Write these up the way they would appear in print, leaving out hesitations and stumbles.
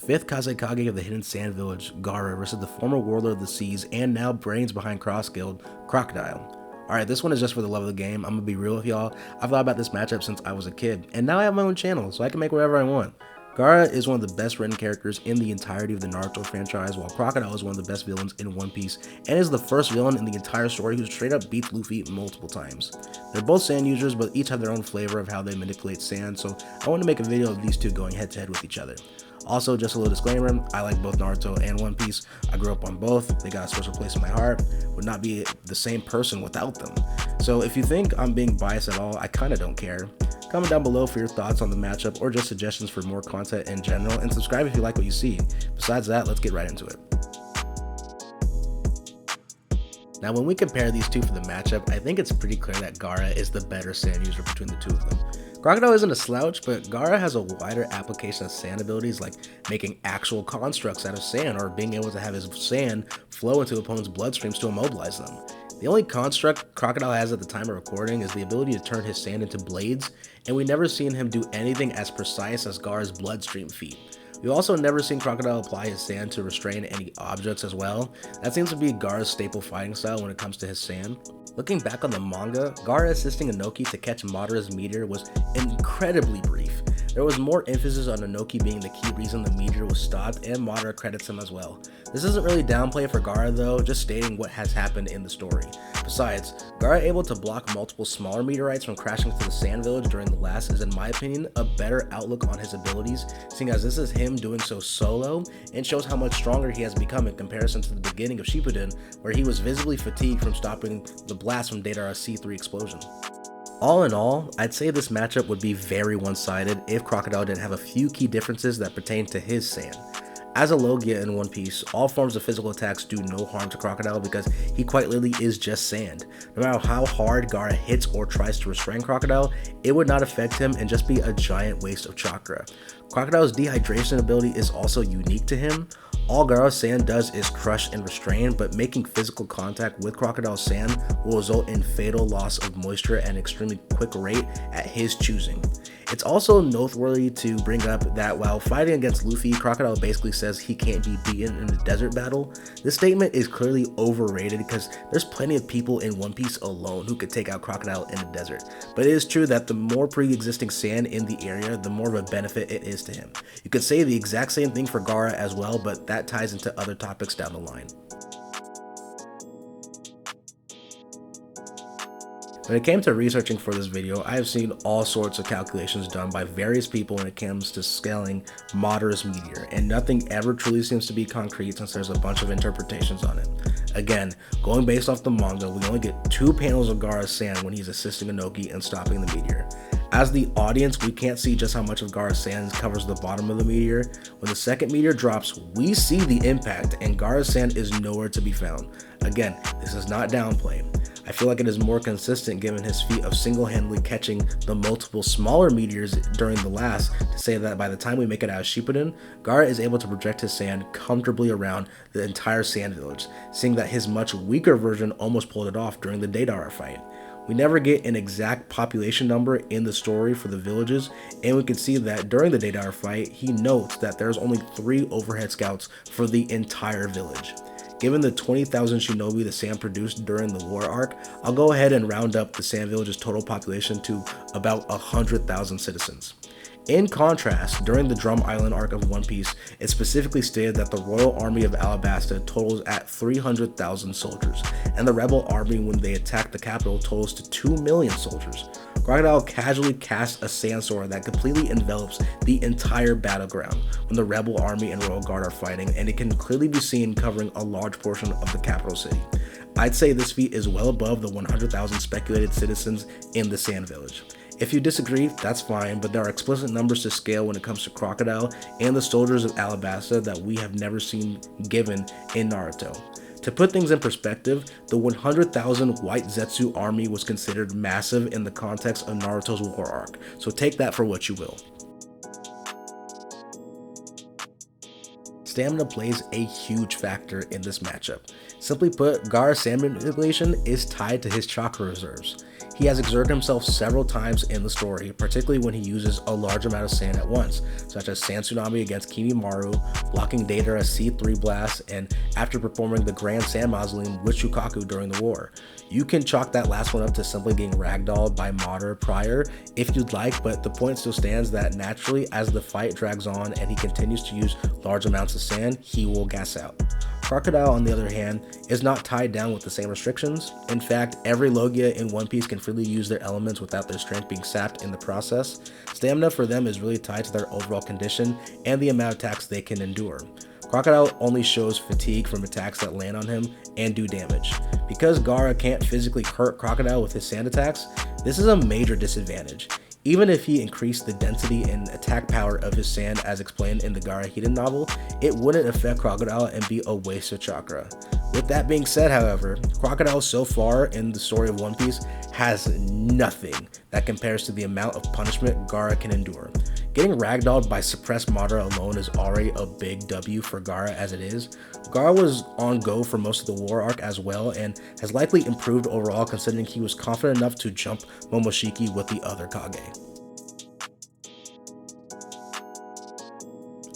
5th Kazekage of the Hidden Sand Village, Gaara, versus the former Warlord of the Seas and now brains behind Cross Guild, Crocodile. Alright, this one is just for the love of the game. I'm gonna be real with y'all. I've thought about this matchup since I was a kid, and now I have my own channel, so I can make whatever I want. Gaara is one of the best written characters in the entirety of the Naruto franchise, while Crocodile is one of the best villains in One Piece, and is the first villain in the entire story who straight up beats Luffy multiple times. They're both sand users, but each have their own flavor of how they manipulate sand, so I want to make a video of these two going head to head with each other. Also, just a little disclaimer, I like both Naruto and One Piece. I grew up on both, they got a special place in my heart, would not be the same person without them. So if you think I'm being biased at all, I kinda don't care. Comment down below for your thoughts on the matchup or just suggestions for more content in general, and subscribe if you like what you see. Besides that, let's get right into it. Now when we compare these two for the matchup, I think it's pretty clear that Gaara is the better sand user between the two of them. Crocodile isn't a slouch, but Gaara has a wider application of sand abilities like making actual constructs out of sand or being able to have his sand flow into opponents' bloodstreams to immobilize them. The only construct Crocodile has at the time of recording is the ability to turn his sand into blades, and we've never seen him do anything as precise as Gaara's bloodstream feat. We've also never seen Crocodile apply his sand to restrain any objects as well. That seems to be Gaara's staple fighting style when it comes to his sand. Looking back on the manga, Gaara assisting Inoki to catch Madara's meteor was incredibly brief. There was more emphasis on Inoki being the key reason the meteor was stopped, and Madara credits him as well. This isn't really downplay for Gaara though, just stating what has happened in the story. Besides, Gaara able to block multiple smaller meteorites from crashing to the sand village during the last is, in my opinion, a better outlook on his abilities, seeing as this is him doing so solo, and shows how much stronger he has become in comparison to the beginning of Shippuden, where he was visibly fatigued from stopping the blast from Deidara's C3 explosion. All in all, I'd say this matchup would be very one-sided if Crocodile didn't have a few key differences that pertain to his sand. As a Logia in One Piece, all forms of physical attacks do no harm to Crocodile because he quite literally is just sand. No matter how hard Gaara hits or tries to restrain Crocodile, it would not affect him and just be a giant waste of chakra. Crocodile's dehydration ability is also unique to him. All Gaara's sand does is crush and restrain, but making physical contact with Crocodile's sand will result in fatal loss of moisture at an extremely quick rate at his choosing. It's also noteworthy to bring up that while fighting against Luffy, Crocodile basically says he can't be beaten in a desert battle. This statement is clearly overrated because there's plenty of people in One Piece alone who could take out Crocodile in the desert. But it is true that the more pre-existing sand in the area, the more of a benefit it is to him. You could say the exact same thing for Gaara as well, but that ties into other topics down the line. When it came to researching for this video, I have seen all sorts of calculations done by various people when it comes to scaling Madara's meteor, and nothing ever truly seems to be concrete since there's a bunch of interpretations on it. Again, going based off the manga, we only get 2 panels of Gaara's sand when he's assisting Inoki and stopping the meteor. As the audience, we can't see just how much of Gaara's sand covers the bottom of the meteor. When the second meteor drops, we see the impact, and Gaara's sand is nowhere to be found. Again, this is not downplay. I feel like it is more consistent given his feat of single-handedly catching the multiple smaller meteors during the last to say that by the time we make it out of Shippuden, Gaara is able to project his sand comfortably around the entire sand village, seeing that his much weaker version almost pulled it off during the Deidara fight. We never get an exact population number in the story for the villages, and we can see that during the Deidara fight, he notes that there's only 3 overhead scouts for the entire village. Given the 20,000 shinobi the sand produced during the war arc, I'll go ahead and round up the sand village's total population to about 100,000 citizens. In contrast, during the Drum Island arc of One Piece, it specifically stated that the Royal Army of Alabasta totals at 300,000 soldiers, and the Rebel Army when they attack the capital totals to 2 million soldiers. Crocodile casually casts a sandstorm that completely envelops the entire battleground when the Rebel Army and Royal Guard are fighting, and it can clearly be seen covering a large portion of the capital city. I'd say this feat is well above the 100,000 speculated citizens in the Sand Village. If you disagree, that's fine, but there are explicit numbers to scale when it comes to Crocodile and the soldiers of Alabasta that we have never seen given in Naruto. To put things in perspective, the 100,000 White Zetsu army was considered massive in the context of Naruto's war arc, so take that for what you will. Stamina plays a huge factor in this matchup. Simply put, Gaara's sand manipulation is tied to his chakra reserves. He has exerted himself several times in the story, particularly when he uses a large amount of sand at once, such as Sand Tsunami against Kimimaro, blocking Deidara's C3 blast, and after performing the Grand Sand Mausoleum with Shukaku during the war. You can chalk that last one up to simply getting ragdolled by Madara prior if you'd like, but the point still stands that naturally as the fight drags on and he continues to use large amounts of sand, he will gas out. Crocodile, on the other hand, is not tied down with the same restrictions. In fact, every Logia in One Piece can freely use their elements without their strength being sapped in the process. Stamina for them is really tied to their overall condition and the amount of attacks they can endure. Crocodile only shows fatigue from attacks that land on him and do damage. Because Gaara can't physically hurt Crocodile with his sand attacks, this is a major disadvantage. Even if he increased the density and attack power of his sand as explained in the Gaara Hidden novel, it wouldn't affect Crocodile and be a waste of chakra. With that being said, however, Crocodile so far in the story of One Piece has nothing that compares to the amount of punishment Gaara can endure. Getting ragdolled by suppressed Madara alone is already a big W for Gaara as it is. Gaara was on go for most of the war arc as well and has likely improved overall considering he was confident enough to jump Momoshiki with the other Kage.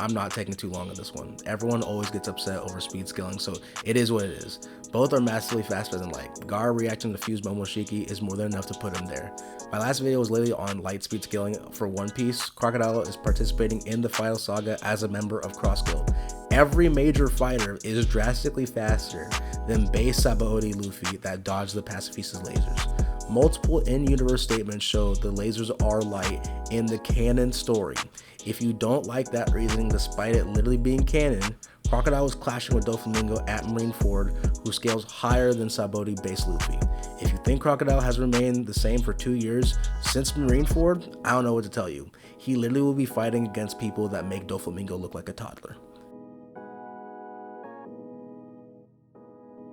I'm not taking too long on this one. Everyone always gets upset over speed scaling, so it is what it is. Both are massively faster than light. Gaara reacting to fuse Momoshiki is more than enough to put him there. My last video was literally on light speed scaling for One Piece. Crocodile is participating in the final saga as a member of Cross Guild. Every major fighter is drastically faster than base Sabaody Luffy that dodged the Pacifista's lasers. Multiple in-universe statements show the lasers are light in the canon story. If you don't like that reasoning despite it literally being canon, Crocodile was clashing with Doflamingo at Marineford, who scales higher than Sabaody base Luffy. If you think Crocodile has remained the same for 2 years since Marineford, I don't know what to tell you. He literally will be fighting against people that make Doflamingo look like a toddler.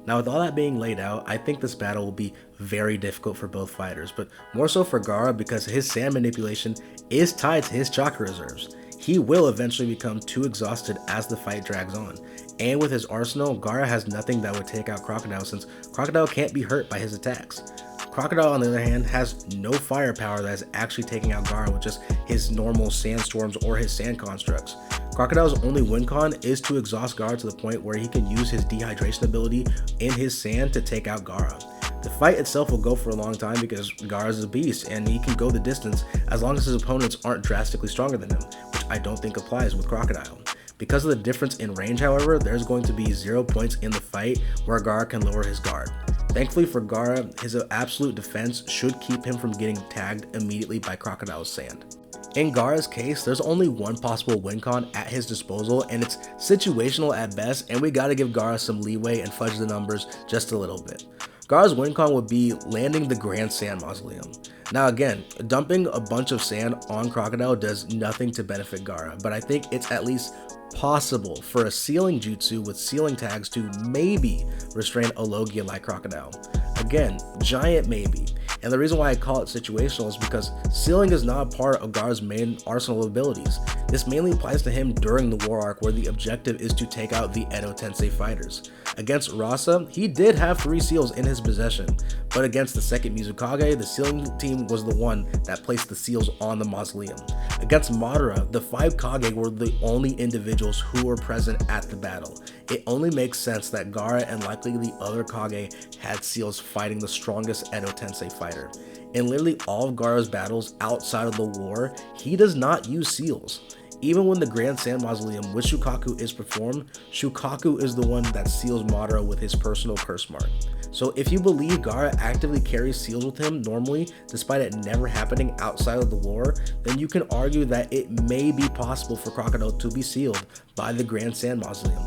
Now with all that being laid out, I think this battle will be very difficult for both fighters, but more so for Gaara because his sand manipulation is tied to his chakra reserves. He will eventually become too exhausted as the fight drags on, and with his arsenal, Gaara has nothing that would take out Crocodile since Crocodile can't be hurt by his attacks. Crocodile, on the other hand, has no firepower that is actually taking out Gaara with just his normal sandstorms or his sand constructs. Crocodile's only win con is to exhaust Gaara to the point where he can use his dehydration ability in his sand to take out Gaara. The fight itself will go for a long time because Gaara is a beast and he can go the distance as long as his opponents aren't drastically stronger than him, which I don't think applies with Crocodile. Because of the difference in range, however, there's going to be 0 points in the fight where Gaara can lower his guard. Thankfully for Gaara, his absolute defense should keep him from getting tagged immediately by Crocodile's sand. In Gaara's case, there's only one possible win con at his disposal, and it's situational at best, and we gotta give Gaara some leeway and fudge the numbers just a little bit. Gaara's win con would be landing the Grand Sand Mausoleum. Now again, dumping a bunch of sand on Crocodile does nothing to benefit Gaara, but I think it's at least possible for a sealing jutsu with sealing tags to maybe restrain a Logia like Crocodile. Again, giant maybe. And the reason why I call it situational is because sealing is not a part of Gaara's main arsenal of abilities. This mainly applies to him during the war arc where the objective is to take out the Edo Tensei fighters. Against Rasa, he did have 3 seals in his possession, but against the second Mizukage, the sealing team was the one that placed the seals on the mausoleum. Against Madara, the 5 Kage were the only individuals who were present at the battle. It only makes sense that Gaara and likely the other Kage had seals fighting the strongest Edo Tensei fighter. In literally all of Gaara's battles outside of the war, he does not use seals. Even when the Grand Sand Mausoleum with Shukaku is performed, Shukaku is the one that seals Madara with his personal curse mark. So if you believe Gaara actively carries seals with him normally, despite it never happening outside of the war, then you can argue that it may be possible for Crocodile to be sealed by the Grand Sand Mausoleum.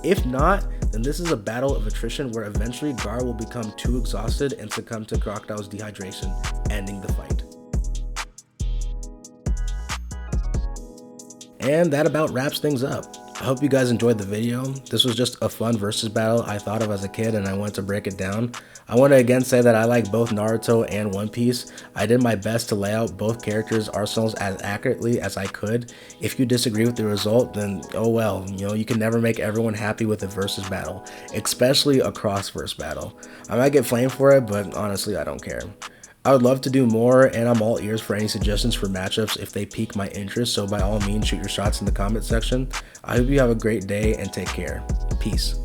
If not, then this is a battle of attrition where eventually Gaara will become too exhausted and succumb to Crocodile's dehydration, ending the fight. And that about wraps things up. I hope you guys enjoyed the video. This was just a fun versus battle I thought of as a kid and I wanted to break it down. I want to again say that I like both Naruto and One Piece. I did my best to lay out both characters' arsenals as accurately as I could. If you disagree with the result, then oh well, you can never make everyone happy with a versus battle, especially a cross-verse battle. I might get flamed for it, but honestly I don't care. I would love to do more, and I'm all ears for any suggestions for matchups if they pique my interest, so by all means shoot your shots in the comment section. I hope you have a great day and take care. Peace.